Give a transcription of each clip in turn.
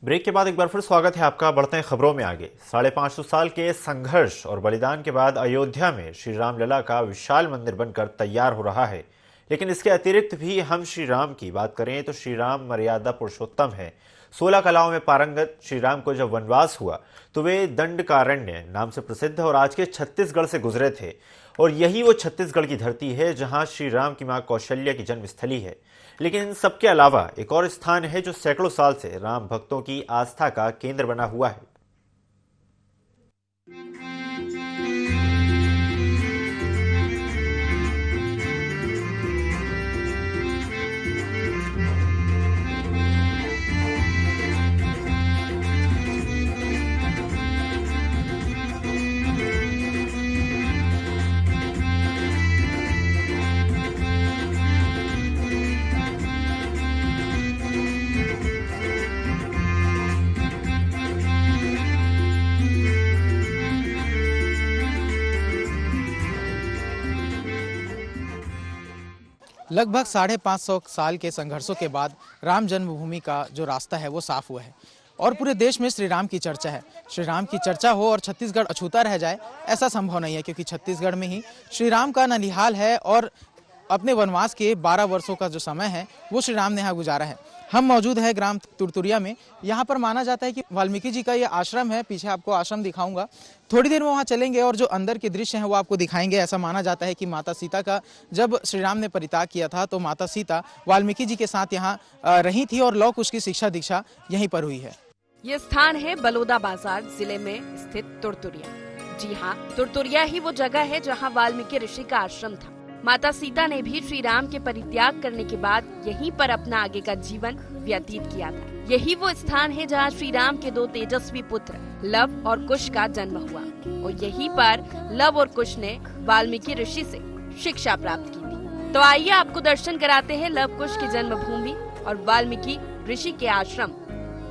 Break के बाद एक बार फिर स्वागत है आपका। बढ़ते हैं खबरों में आगे। 550 साल के संघर्ष और बलिदान के बाद अयोध्या में श्री रामलला का विशाल मंदिर बनकर तैयार हो रहा है। लेकिन इसके अतिरिक्त भी हम श्री राम की बात करें तो श्री राम मर्यादा पुरुषोत्तम है। 16 कलाओं में पारंगत श्री राम को जब वनवास हुआ तो वे दंडकारण्य नाम से प्रसिद्ध और आज के छत्तीसगढ़ से गुजरे थे। और यही वो छत्तीसगढ़ की धरती है जहां श्री राम की मां कौशल्या की जन्मस्थली है। लेकिन इन सबके अलावा एक और स्थान है जो सैकड़ों साल से राम भक्तों की आस्था का केंद्र बना हुआ है। लगभग 550 साल के संघर्षों के बाद राम जन्मभूमि का जो रास्ता है वो साफ हुआ है और पूरे देश में श्री राम की चर्चा है। श्री राम की चर्चा हो और छत्तीसगढ़ अछूता रह जाए ऐसा संभव नहीं है, क्योंकि छत्तीसगढ़ में ही श्री राम का ननिहाल है और अपने वनवास के 12 वर्षों का जो समय है वो श्री राम ने यहाँ गुजारा है। हम मौजूद है ग्राम तुरतुरिया में। यहाँ पर माना जाता है कि वाल्मीकि जी का ये आश्रम है। पीछे आपको आश्रम दिखाऊंगा, थोड़ी देर में वहाँ चलेंगे और जो अंदर के दृश्य हैं वो आपको दिखाएंगे। ऐसा माना जाता है कि माता सीता का जब श्री राम ने परित्याग किया था तो माता सीता वाल्मीकि जी के साथ यहाँ रही थी और लौ कुश की शिक्षा दीक्षा यहीं पर हुई है। ये स्थान है बलौदाबाजार जिले में स्थित तुरतुरिया। जी हाँ, तुरतुरिया ही वो जगह है जहाँ वाल्मीकि ऋषि का आश्रम था। माता सीता ने भी श्री राम के परित्याग करने के बाद यहीं पर अपना आगे का जीवन व्यतीत किया था। यही वो स्थान है जहाँ श्री राम के 2 तेजस्वी पुत्र लव और कुश का जन्म हुआ और यहीं पर लव और कुश ने वाल्मीकि ऋषि से शिक्षा प्राप्त की थी। तो आइए आपको दर्शन कराते हैं लव कुश की जन्मभूमि और वाल्मीकि ऋषि के आश्रम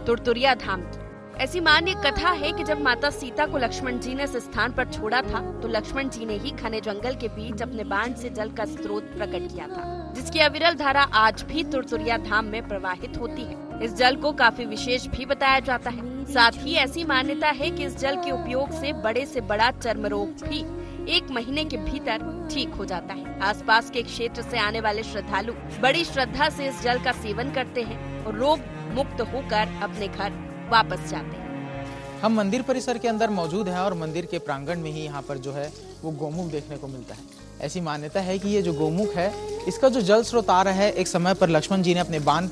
तुरतुरिया धाम की। ऐसी मान्य कथा है कि जब माता सीता को लक्ष्मण जी ने इस स्थान पर छोड़ा था तो लक्ष्मण जी ने ही घने जंगल के बीच अपने बाण से जल का स्रोत प्रकट किया था, जिसकी अविरल धारा आज भी तुरतुरिया धाम में प्रवाहित होती है। इस जल को काफी विशेष भी बताया जाता है। साथ ही ऐसी मान्यता है कि इस जल के उपयोग से बड़ा चर्म रोग भी 1 महीने के भीतर ठीक हो जाता है। आसपास के क्षेत्र से आने वाले श्रद्धालु बड़ी श्रद्धा से इस जल का सेवन करते हैं और रोग मुक्त होकर अपने घर वापस जाते हैं। हम मंदिर परिसर के अंदर मौजूद हैं और मंदिर के प्रांगण में ही यहाँ पर जो है वो गौमुख देखने को मिलता है। ऐसी मान्यता है कि ये जो गौमुख है इसका जो जल स्रोत आ रहा है, एक समय पर लक्ष्मण जी ने अपने बाण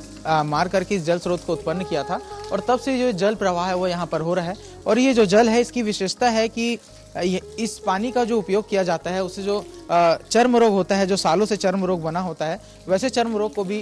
मार करके इस जल स्रोत को उत्पन्न किया था और तब से जो जल प्रवाह है वो यहाँ पर हो रहा है। और ये जो जल है इसकी विशेषता है कि इस पानी का जो उपयोग किया जाता है उससे जो चर्म रोग होता है, जो सालों से चर्म रोग बना होता है, वैसे चर्म रोग को भी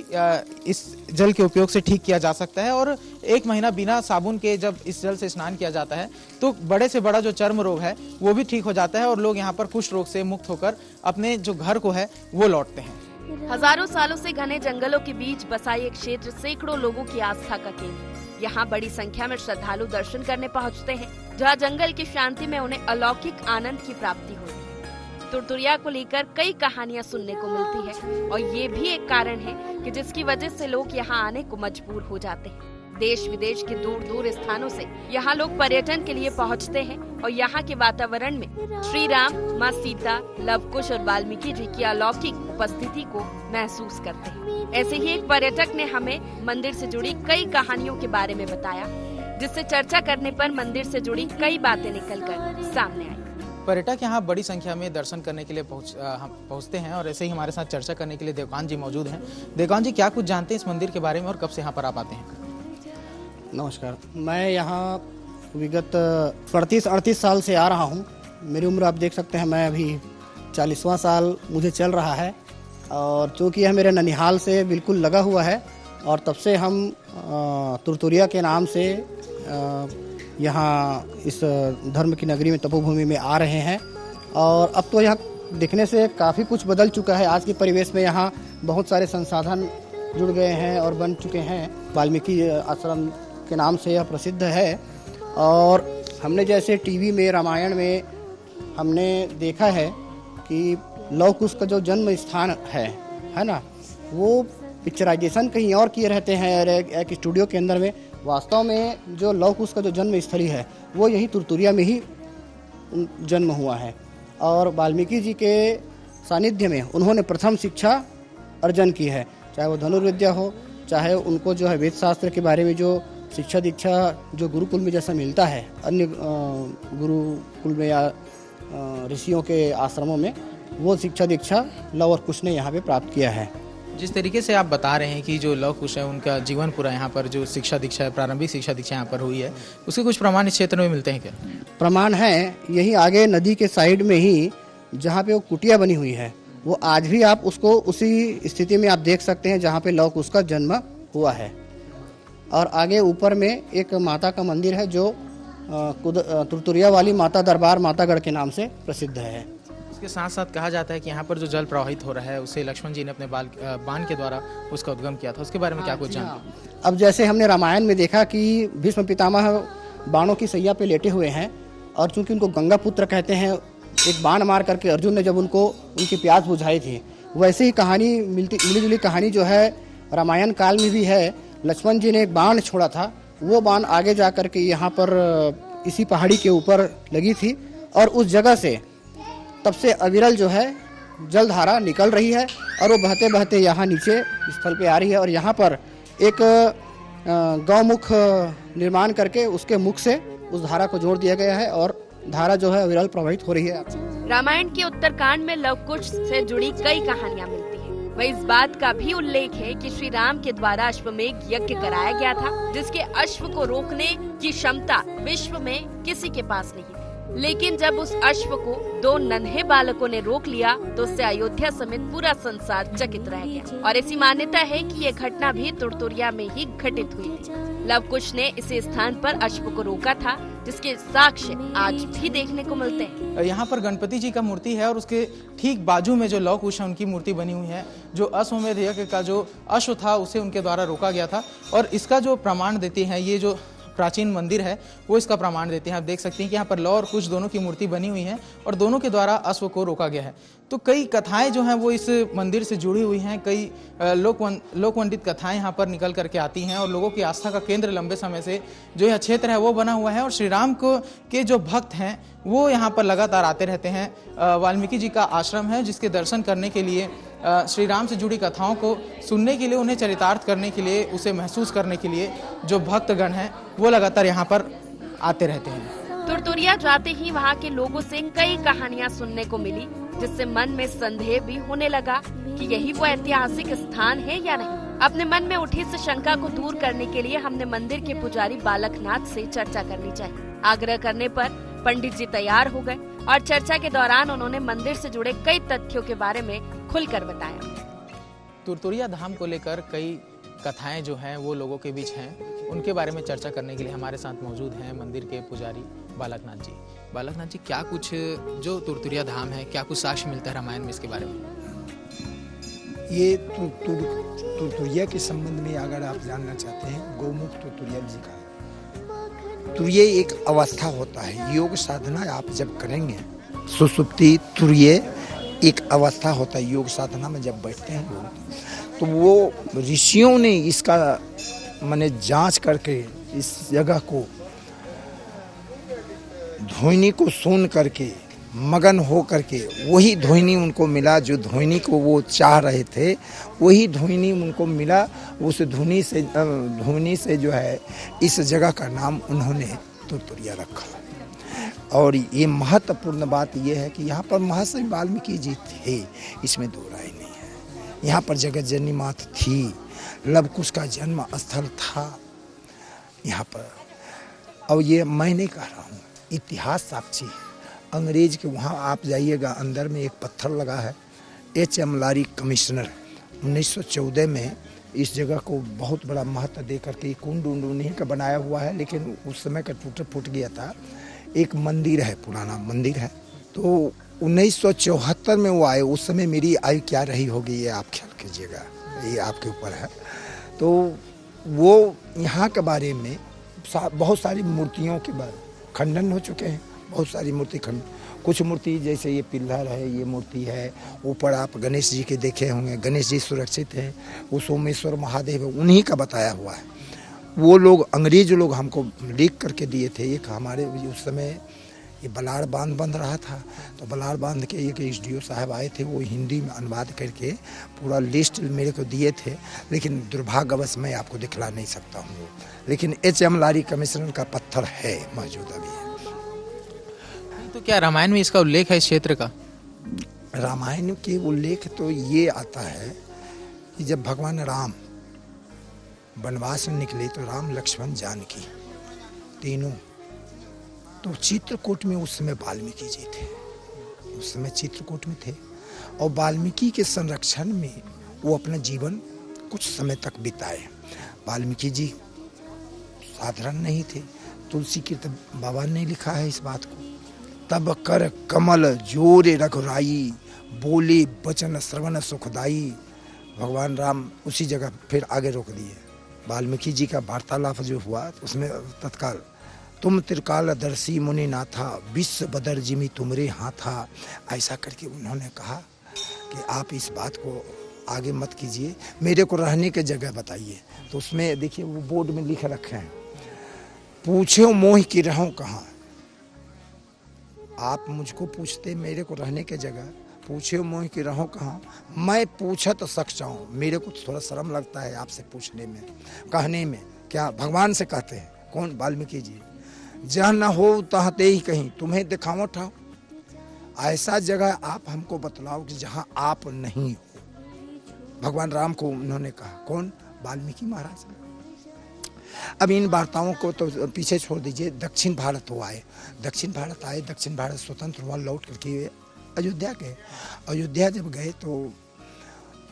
इस जल के उपयोग से ठीक किया जा सकता है। और 1 महीना बिना साबुन के जब इस जल से स्नान किया जाता है तो बड़े से बड़ा जो चर्म रोग है वो भी ठीक हो जाता है और लोग यहाँ पर कुष्ठ रोग से मुक्त होकर अपने जो घर को है वो लौटते हैं। हजारों सालों से घने जंगलों के बीच बसा ये क्षेत्र सैकड़ों लोगों की आस्था का केंद्र। यहाँ बड़ी संख्या में श्रद्धालु दर्शन करने पहुँचते हैं, जहाँ जंगल की शांति में उन्हें अलौकिक आनंद की प्राप्ति होती है। तुरतुरिया को लेकर कई कहानियाँ सुनने को मिलती है और ये भी एक कारण है कि जिसकी वजह से लोग यहाँ आने को मजबूर हो जाते हैं। देश विदेश के दूर दूर स्थानों से यहाँ लोग पर्यटन के लिए पहुँचते हैं और यहाँ के वातावरण में श्री राम, माँ सीता, लव कुश और वाल्मीकि जी की अलौकिक उपस्थिति को महसूस करते हैं। ऐसे ही एक पर्यटक ने हमें मंदिर से जुड़ी कई कहानियों के बारे में बताया, जिससे चर्चा करने पर मंदिर से जुड़ी कई बातें निकलकर सामने आई। पर्यटक यहाँ बड़ी संख्या में दर्शन करने के लिए पहुँचते हैं और ऐसे ही हमारे साथ चर्चा करने के लिए देवकांत जी मौजूद हैं। देवकांत जी, क्या कुछ जानते हैं इस मंदिर के बारे में और कब से यहाँ पर आप आते हैं? नमस्कार, मैं यहाँ विगत 38 साल से आ रहा हूँ। मेरी उम्र आप देख सकते हैं, मैं अभी 40वां साल मुझे चल रहा है और चूँकि यह मेरे ननिहाल से बिल्कुल लगा हुआ है और तब से हम तुरतुरिया के नाम से यहाँ इस धर्म की नगरी में, तपोभूमि में आ रहे हैं। और अब तो यहाँ दिखने से काफ़ी कुछ बदल चुका है। आज के परिवेश में यहाँ बहुत सारे संसाधन जुड़ गए हैं और बन चुके हैं। वाल्मीकि आश्रम के नाम से यह प्रसिद्ध है और हमने जैसे टीवी में, रामायण में हमने देखा है कि लव कुश का जो जन्म स्थान है ना, वो पिक्चराइजेशन कहीं और किए रहते हैं और एक स्टूडियो के अंदर में वास्तव में जो लव कुश का जो जन्म स्थली है वो यही तुरतुरिया में ही जन्म हुआ है। और वाल्मीकि जी के सानिध्य में उन्होंने प्रथम शिक्षा अर्जन की है, चाहे वो धनुर्विद्या हो, चाहे उनको जो है वेद शास्त्र के बारे में जो शिक्षा दीक्षा जो गुरुकुल में जैसा मिलता है अन्य गुरुकुल में या ऋषियों के आश्रमों में, वो शिक्षा दीक्षा लव और कुश ने यहाँ पे प्राप्त किया है। जिस तरीके से आप बता रहे हैं कि जो लव कुश है उनका जीवन पूरा यहाँ पर जो शिक्षा दीक्षा है, प्रारंभिक शिक्षा दीक्षा यहाँ पर हुई है, उसके कुछ प्रमाण इस क्षेत्र में मिलते हैं क्या? प्रमाण है, यही आगे नदी के साइड में ही जहाँ पे वो कुटिया बनी हुई है, वो आज भी आप उसको उसी स्थिति में आप देख सकते हैं जहाँ पे लव कुश का जन्म हुआ है। और आगे ऊपर में एक माता का मंदिर है जो तुरतुरिया वाली माता दरबार मातागढ़ के नाम से प्रसिद्ध है। इसके साथ साथ कहा जाता है कि यहाँ पर जो जल प्रवाहित हो रहा है उसे लक्ष्मण जी ने अपने बाण के द्वारा उसका उद्गम किया था, उसके बारे में क्या कुछ जानते? अब जैसे हमने रामायण में देखा कि भीष्म पितामह बाणों की सैया पे लेटे हुए हैं और चूंकि उनको गंगा पुत्र कहते हैं, एक बाण मार करके अर्जुन ने जब उनकी प्यास बुझाई थी, वैसे ही कहानी मिली जुली कहानी जो है रामायण काल में भी है। लक्ष्मण जी ने एक बाण छोड़ा था, वो बाण आगे जा करके यहाँ पर इसी पहाड़ी के ऊपर लगी थी और उस जगह से तब से अविरल जो है जलधारा निकल रही है और वो बहते बहते यहाँ नीचे स्थल पे आ रही है। और यहाँ पर एक गौमुख निर्माण करके उसके मुख से उस धारा को जोड़ दिया गया है और धारा जो है अविरल प्रवाहित हो रही है। रामायण के उत्तरकांड में लव कुश से जुड़ी कई कहानियाँ मिलती हैं। वह इस बात का भी उल्लेख है कि श्री राम के द्वारा अश्वमेध यज्ञ कराया गया था, जिसके अश्व को रोकने की क्षमता विश्व में किसी के पास नहीं थी। लेकिन जब उस अश्व को 2 नन्हे बालकों ने रोक लिया तो उससे अयोध्या समेत पूरा संसार चकित रह गया। और ऐसी मान्यता है कि ये घटना भी तुरतुरिया में ही घटित हुई थी। लव कुश ने इसी स्थान पर अश्व को रोका था, जिसके साक्ष्य आज भी देखने को मिलते हैं। यहाँ पर गणपति जी का मूर्ति है और उसके ठीक बाजू में जो लव कुश है उनकी मूर्ति बनी हुई है। जो अश्वमेध यज्ञ का जो अश्व था उसे उनके द्वारा रोका गया था और इसका जो प्रमाण देते हैं ये जो प्राचीन मंदिर है वो इसका प्रमाण देते हैं। आप देख सकते हैं कि यहाँ पर लव और कुश दोनों की मूर्ति बनी हुई है और दोनों के द्वारा अश्व को रोका गया है। तो कई कथाएं जो हैं वो इस मंदिर से जुड़ी हुई हैं, कई लोकवंदित कथाएं यहाँ पर निकल करके आती हैं और लोगों की आस्था का केंद्र लंबे समय से जो यह क्षेत्र है वो बना हुआ है। और श्री राम के जो भक्त हैं वो यहाँ पर लगातार आते रहते हैं। वाल्मीकि जी का आश्रम है जिसके दर्शन करने के लिए, श्री राम से जुड़ी कथाओं को सुनने के लिए, उन्हें चरितार्थ करने के लिए, उसे महसूस करने के लिए जो भक्तगण हैं वो लगातार यहाँ पर आते रहते हैं। तुरतुरिया जाते ही वहाँ के लोगों से कई कहानियाँ सुनने को मिली, जिससे मन में संदेह भी होने लगा कि यही वो ऐतिहासिक स्थान है या नहीं। अपने मन में उठी इस शंका को दूर करने के लिए हमने मंदिर के पुजारी बालकनाथ से चर्चा करनी चाहिए। आग्रह करने पर पंडित जी तैयार हो गए और चर्चा के दौरान उन्होंने मंदिर से जुड़े कई तथ्यों के बारे में खुलकर बताया। तुरतुरिया धाम को लेकर कई कथाएं जो हैं वो लोगों के बीच हैं, उनके बारे में चर्चा करने के लिए हमारे साथ मौजूद हैं मंदिर के पुजारी बालकनाथ जी। बालकनाथ जी, क्या कुछ जो तुरतुरिया धाम है, क्या कुछ साक्ष्य मिलता है रामायण में इसके बारे में? ये तुरतुरिया के संबंध में अगर आप जानना चाहते हैं, गौमुख तुरतुरिया जी का तुरये एक अवस्था होता है। योग साधना आप जब करेंगे, सुसुप्ति तुरये एक अवस्था होता है। योग साधना में जब बैठते हैं लोग, तो वो ऋषियों ने इसका माने जांच करके इस जगह को, ध्वनि को सुन करके मगन हो करके वही ध्वनि उनको मिला, जो ध्वनि को वो चाह रहे थे वही ध्वनि उनको मिला। उस ध्वनि से जो है इस जगह का नाम उन्होंने तुरतुरिया रखा। और ये महत्वपूर्ण बात ये है कि यहाँ पर महर्षि वाल्मीकि जी थे, इसमें दो राय नहीं है। यहाँ पर जगत जननी मात थी, लव कुश का जन्म स्थल था यहाँ पर। और ये मैं नहीं कह रहा हूँ, इतिहास साक्षी है। अंग्रेज के वहाँ आप जाइएगा, अंदर में एक पत्थर लगा है। H.M. लारी कमिश्नर 1914 में इस जगह को बहुत बड़ा महत्व दे करके कुंड उंड उन्हीं का बनाया हुआ है, लेकिन उस समय का टूट फूट गया था। एक मंदिर है, पुराना मंदिर है। तो 1974 में वो आए। उस समय मेरी आयु क्या रही होगी ये आप ख्याल कीजिएगा, ये आपके ऊपर है। तो वो यहाँ के बारे में बहुत सारी मूर्तियों के बारे खंडन हो चुके हैं, बहुत सारी मूर्ति खंड। कुछ मूर्ति जैसे ये पिल्लर है, ये मूर्ति है। ऊपर आप गणेश जी के देखे होंगे, गणेश जी सुरक्षित हैं। वो सोमेश्वर महादेव है, उन्हीं का बताया हुआ है। वो लोग अंग्रेज लोग हमको लिख करके दिए थे। एक हमारे उस समय ये बलाड़ बांध बन रहा था, तो बलाड़ बांध के एक एसडीओ साहब आए थे, वो हिंदी में अनुवाद करके पूरा लिस्ट मेरे को दिए थे, लेकिन दुर्भाग्यवश मैं आपको दिखला नहीं सकता हूँ। लेकिन एच.एम. लारी कमिश्नर का पत्थर है मौजूद अभी। तो क्या रामायण में इसका उल्लेख है इस क्षेत्र का? रामायण के उल्लेख तो ये आता है कि जब भगवान राम वनवास में निकले तो राम लक्ष्मण जानकी तीनों, तो चित्रकूट में उस समय वाल्मीकि जी थे, उस समय चित्रकूट में थे, और वाल्मीकि के संरक्षण में वो अपना जीवन कुछ समय तक बिताए। वाल्मीकि जी साधारण नहीं थे, तुलसी कीर्त बाबा ने लिखा है इस बात को, तब कर कमल जोरे रघुराई, बोले बचन श्रवण सुखदाई। भगवान राम उसी जगह फिर आगे रोक दिए। वाल्मीकि जी का वार्तालाप जो हुआ उसमें तत्काल तुम त्रिकालदर्शी मुनि नाथा, विश्व बदर जिमी तुमरे हाथा, ऐसा करके उन्होंने कहा कि आप इस बात को आगे मत कीजिए, मेरे को रहने की जगह बताइए। तो उसमें देखिए वो बोर्ड में लिख रखे हैं, पूछो मोह की रहूं कहाँ। आप मुझको पूछते मेरे को रहने की जगह, पूछे मोह की रहूं कहाँ, मैं पूछा तो सकता हूँ। मेरे को थोड़ा शर्म लगता है आपसे पूछने में, कहने में। क्या भगवान से कहते हैं? कौन? वाल्मीकि जी। जहाँ न हो तहते ही कहीं तुम्हें दिखाओ ठाओ, ऐसा जगह आप हमको बतलाओ कि जहाँ आप नहीं हो। भगवान राम को उन्होंने कहा। कौन? वाल्मीकि महाराज। अब इन वार्ताओं को तो पीछे छोड़ दीजिए, दक्षिण भारत वो आए, दक्षिण भारत आए, दक्षिण भारत स्वतंत्र हुआ, लौट करके अयोध्या गए। अयोध्या जब गए तो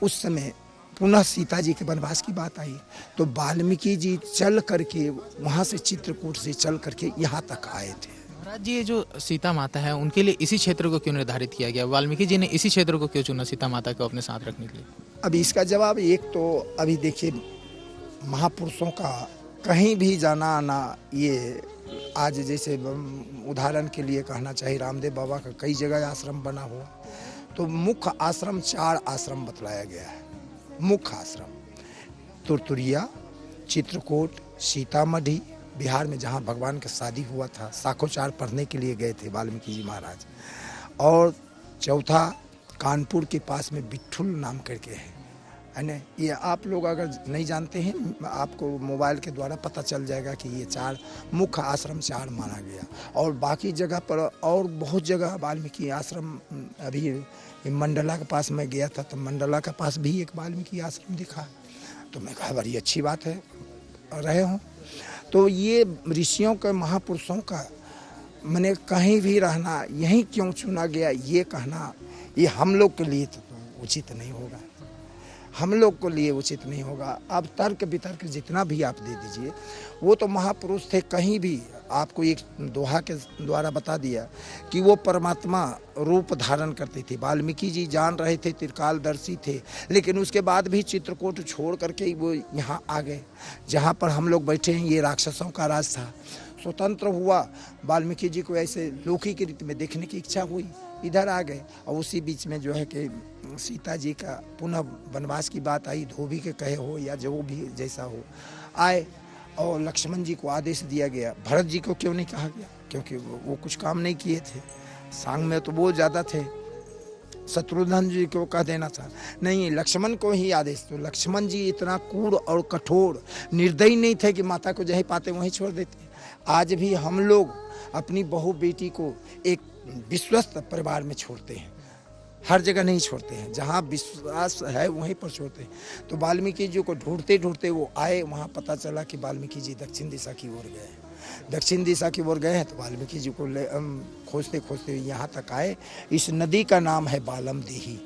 उस समय पुनः सीता जी के वनवास की बात आई, तो वाल्मीकि जी चल करके वहाँ से चित्रकूट से चल करके यहाँ तक आए थे। महाराज जी, ये जो सीता माता है उनके लिए इसी क्षेत्र को क्यों निर्धारित किया गया? वाल्मीकि जी ने इसी क्षेत्र को क्यों चुना सीता माता को अपने साथ रखने के लिए? अब इसका जवाब एक तो अभी देखिए, महापुरुषों का कहीं भी जाना आना, ये आज जैसे उदाहरण के लिए कहना चाहिए, रामदेव बाबा का कई जगह आश्रम बना हुआ, तो मुख्य आश्रम 4 आश्रम बतलाया गया है। मुख्य आश्रम तुरतुरिया, चित्रकूट, सीतामढ़ी, बिहार में जहाँ भगवान का शादी हुआ था, साखोचार पढ़ने के लिए गए थे वाल्मीकि जी महाराज, और चौथा कानपुर के पास में बिट्ठुल नाम करके है ना। ये आप लोग अगर नहीं जानते हैं, आपको मोबाइल के द्वारा पता चल जाएगा कि ये 4 मुख्य आश्रम 4 माना गया, और बाकी जगह पर और बहुत जगह वाल्मीकि आश्रम। अभी मंडला के पास मैं गया था, तो मंडला के पास भी एक वाल्मीकि आश्रम दिखा, तो मैं कहा बड़ी अच्छी बात है रहे हों। तो ये ऋषियों के, महापुरुषों का मैंने कहीं भी रहना यहीं क्यों चुना गया, ये कहना ये हम लोग के लिए तो उचित नहीं होगा, हम लोग को लिए उचित नहीं होगा। अब तर्क वितर्क जितना भी आप दे दीजिए, वो तो महापुरुष थे। कहीं भी आपको एक दोहा के द्वारा बता दिया कि वो परमात्मा रूप धारण करते थे। वाल्मीकि जी जान रहे थे, त्रिकालदर्शी थे, लेकिन उसके बाद भी चित्रकूट छोड़ करके वो यहाँ आ गए, जहाँ पर हम लोग बैठे हैं। ये राक्षसों का राज था। स्वतंत्र हुआ, वाल्मीकि जी को ऐसे लौकिक की रीति में देखने की इच्छा हुई, इधर आ गए। और उसी बीच में जो है कि सीता जी का पुनः वनवास की बात आई, धोबी के कहे हो या जो भी जैसा हो, आए। और लक्ष्मण जी को आदेश दिया गया। भरत जी को क्यों नहीं कहा गया? क्योंकि वो कुछ काम नहीं किए थे, सांग में तो वो ज़्यादा थे। शत्रुघ्न जी को कह देना था, नहीं, लक्ष्मण को ही आदेश। तो लक्ष्मण जी इतना क्रूर और कठोर, निर्दयी नहीं थे कि माता को जहीं पाते वहीं छोड़ देते। आज भी हम लोग अपनी बहू बेटी को एक विश्वस्त परिवार में छोड़ते हैं, हर जगह नहीं छोड़ते हैं, जहाँ विश्वास है वहीं पर छोड़ते हैं। तो वाल्मीकि जी को ढूंढते ढूंढते वो आए, वहाँ पता चला कि वाल्मीकि जी दक्षिण दिशा की ओर गए। दक्षिण दिशा की ओर गए हैं, तो वाल्मीकि जी को खोजते खोजते यहाँ तक आए। इस नदी का नाम है बालम देही।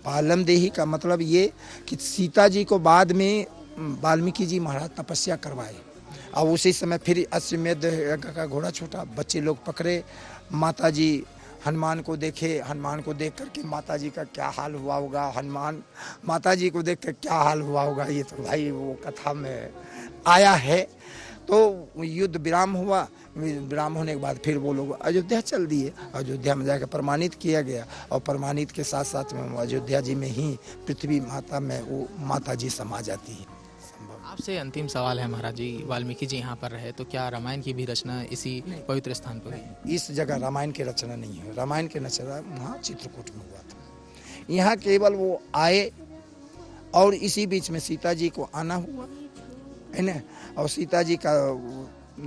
बालम देही का मतलब ये कि सीता जी को बाद में वाल्मीकि जी महाराज तपस्या करवाए, और उसी समय फिर अश्वमेध यज्ञ का घोड़ा छूटा, बच्चे लोग पकड़े, माता जी हनुमान को देखे। हनुमान को देख करके माता जी का क्या हाल हुआ होगा, हनुमान माता जी को देख कर क्या हाल हुआ होगा, ये तो भाई वो कथा में आया है। तो युद्ध विराम हुआ, विराम होने के बाद फिर वो लोग अयोध्या चल दिए। अयोध्या में जाकर प्रमाणित किया गया, और प्रमाणित के साथ साथ में अयोध्या जी में ही पृथ्वी माता में वो माता जी समा जाती है। आपसे अंतिम सवाल है महाराज जी, वाल्मीकि जी यहाँ पर रहे तो क्या रामायण की भी रचना इसी पवित्र स्थान पर हुई? इस जगह रामायण की रचना नहीं है। रामायण की रचना वहाँ चित्रकूट में हुआ था। यहाँ केवल वो आए और इसी बीच में सीता जी को आना हुआ है ना, और सीता जी का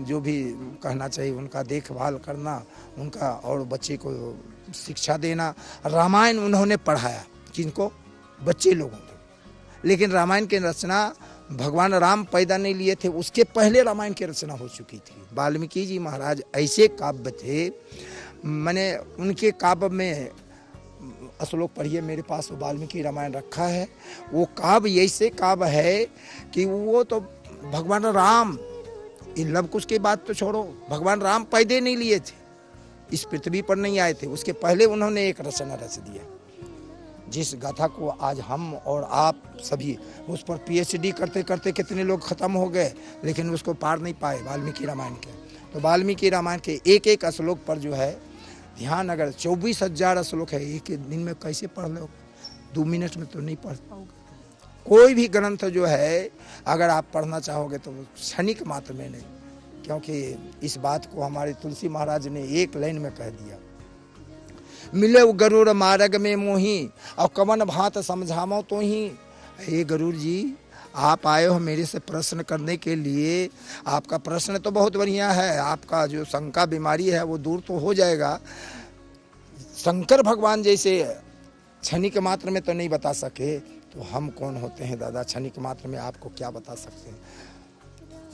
जो भी कहना चाहिए उनका देखभाल करना, उनका और बच्चे को शिक्षा देना। रामायण उन्होंने पढ़ाया, किनको? बच्चे लोगों को। लेकिन रामायण की रचना भगवान राम पैदा नहीं लिए थे, उसके पहले रामायण की रचना हो चुकी थी। वाल्मीकि जी महाराज ऐसे काव्य थे, मैंने उनके काव्य में श्लोक पढ़िए, मेरे पास वाल्मीकि रामायण रखा है। वो काव्य ऐसे काव्य है कि वो तो भगवान राम, इन लव कुश की बात तो छोड़ो, भगवान राम पैदा नहीं लिए थे, इस पृथ्वी पर नहीं आए थे, उसके पहले उन्होंने एक रचना रच दिया, जिस गाथा को आज हम और आप सभी उस पर पीएचडी करते करते कितने लोग खत्म हो गए, लेकिन उसको पार नहीं पाए वाल्मीकि रामायण के। तो वाल्मीकि रामायण के एक एक श्लोक पर जो है ध्यान, अगर 24,000 श्लोक है, एक दिन में कैसे पढ़ लो? 2 मिनट में तो नहीं पढ़ पाओगे। कोई भी ग्रंथ जो है अगर आप पढ़ना चाहोगे तो क्षणिक मात्र में नहीं, क्योंकि इस बात को हमारे तुलसी महाराज ने एक लाइन में कह दिया, मिले गरुड़ मार्ग में मोही और कवन भात समझामो तो ही। हे गरुड़ जी, आप आए हो मेरे से प्रश्न करने के लिए, आपका प्रश्न तो बहुत बढ़िया है, आपका जो शंका बीमारी है वो दूर तो हो जाएगा। शंकर भगवान जैसे क्षणिक मात्र में तो नहीं बता सके, तो हम कौन होते हैं दादा, क्षणिक मात्र में आपको क्या बता सकते हैं।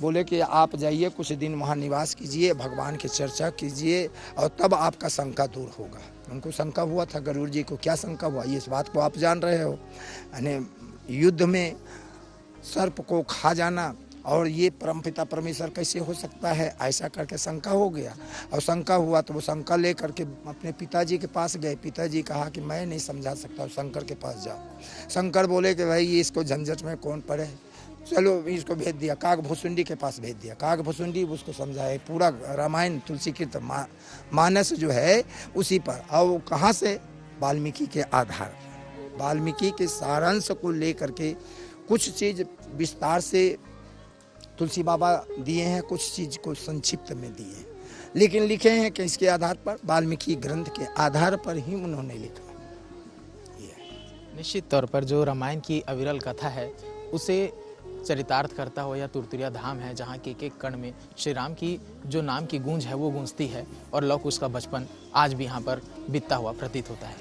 बोले कि आप जाइए, कुछ दिन वहाँ निवास कीजिए, भगवान की चर्चा कीजिए, और तब आपका शंका दूर होगा। उनको शंका हुआ था, गरुड़ जी को क्या शंका हुआ, इस बात को आप जान रहे हो, यानी युद्ध में सर्प को खा जाना और ये परमपिता परमेश्वर कैसे हो सकता है, ऐसा करके शंका हो गया। और शंका हुआ तो वो शंका ले करके अपने पिताजी के पास गए। पिताजी कहा कि मैं नहीं समझा सकता, शंकर के पास जाओ। शंकर बोले कि भाई इसको झंझट में कौन पड़े, चलो इसको भेज दिया, काकभुसुंडी के पास भेज दिया। काकभुसुंडी उसको समझाए, पूरा रामायण तुलसी की मानस जो है उसी पर। और वो कहाँ से? वाल्मीकि के आधार, वाल्मीकि के सारांश को लेकर के कुछ चीज़ विस्तार से तुलसी बाबा दिए हैं, कुछ चीज़ को संक्षिप्त में दिए हैं, लेकिन लिखे हैं कि इसके आधार पर, वाल्मीकि ग्रंथ के आधार पर ही उन्होंने लिखा। निश्चित तौर पर जो रामायण की अविरल कथा है उसे चरितार्थ करता हुआ यह तुरतुरिया धाम है, जहाँ के एक एक कण में श्री राम की जो नाम की गूंज है वो गूंजती है, और लौक उसका बचपन आज भी यहाँ पर बीतता हुआ प्रतीत होता है।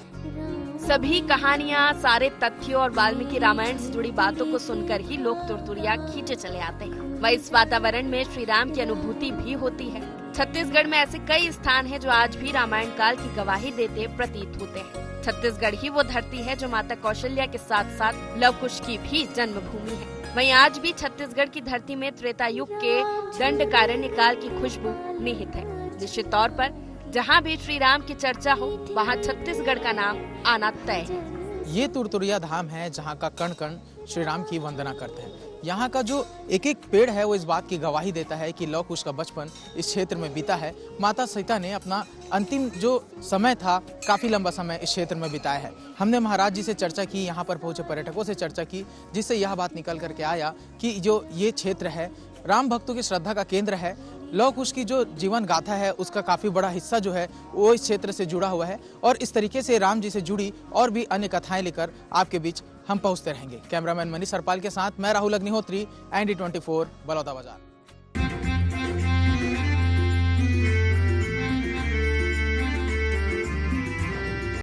सभी कहानियाँ, सारे तथ्यों और वाल्मीकि रामायण से जुड़ी बातों को सुनकर ही लोग तुरतुरिया खींचे चले आते हैं। वह इस वातावरण में श्री राम की अनुभूति भी होती है। छत्तीसगढ़ में ऐसे कई स्थान हैं जो आज भी रामायण काल की गवाही देते प्रतीत होते हैं। छत्तीसगढ़ ही वो धरती है जो माता कौशल्या के साथ साथ लव कुश की भी जन्मभूमि है। वहीं आज भी छत्तीसगढ़ की धरती में त्रेता युग के दंडकारण्य काल की खुशबू निहित है। निश्चित तौर पर जहाँ भी श्री राम की चर्चा हो वहाँ छत्तीसगढ़ का नाम आना तय है। ये तुरतुरिया धाम है जहाँ का कण कण श्री राम की वंदना करते हैं। यहाँ का जो एक एक पेड़ है वो इस बात की गवाही देता है कि लव कुश का बचपन इस क्षेत्र में बीता है। माता सीता ने अपना अंतिम जो समय था काफ़ी लंबा समय इस क्षेत्र में बिताया है। हमने महाराज जी से चर्चा की, यहाँ पर पहुँचे पर्यटकों से चर्चा की, जिससे यह बात निकल करके आया कि जो ये क्षेत्र है राम भक्तों की श्रद्धा का केंद्र है। लव कुश की जो जीवन गाथा है उसका काफ़ी बड़ा हिस्सा जो है वो इस क्षेत्र से जुड़ा हुआ है, और इस तरीके से राम जी से जुड़ी और भी अन्य कथाएं लेकर आपके बीच हम पहुंचते रहेंगे। कैमरामैन मनीष सरपाल के साथ मैं राहुल अग्निहोत्री, ND24 बलौदाबाजार।